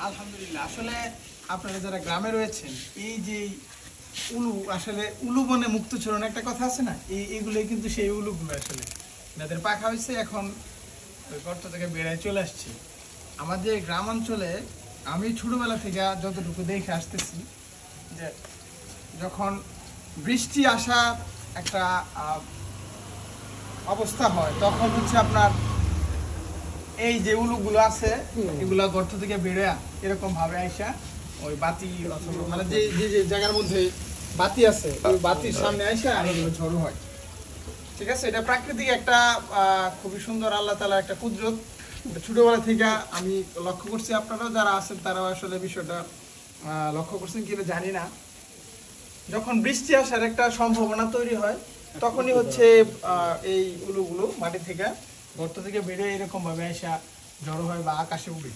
আলহামদুলিল্লাহ। আসলে আপনারা যারা গ্রামে রয়েছেন, এই যে উলু, আসলে উলু বনে মুক্তচরণ একটা কথা আছে না, এইগুলোই কিন্তু সেই উলুগুলো। আসলে এনাদের পাখা হয়েছে, এখন ওই গর্ত থেকে বেড়ায় চলে আসছে। আমাদের গ্রাম অঞ্চলে আমি ছোটবেলা থেকে যতটুকু দেখে আসতেছি, যে যখন বৃষ্টি আসার একটা অবস্থা হয়, তখন হচ্ছে আপনার এই যে উলুগুলো আছে, এগুলা গর্ত থেকে বেরোয় এরকম ভাবে আইসা ওই বাতি অথবা মানে যে যে যে জায়গার মধ্যে বাতি আছে ওই বাতির সামনে আইসা এগুলো ঝড়ো হয়। ঠিক আছে, এটা প্রাকৃতিক একটা খুবই সুন্দর আল্লাহ তাআলার একটা কুদরত। ছোটবেলা থেকে আমি লক্ষ্য করছি, আপনারাও যারা আছেন তারাও আসলে বিষয়টা লক্ষ্য করছেন কিনা জানি না। যখন বৃষ্টি আসার একটা সম্ভাবনা তৈরি হয়, তখনই হচ্ছে এই উলুগুলো মাটি থেকে গর্ত থেকে বেরিয়ে এরকম ভাবে আসা জড়ো হয় বা আকাশে উড়ে।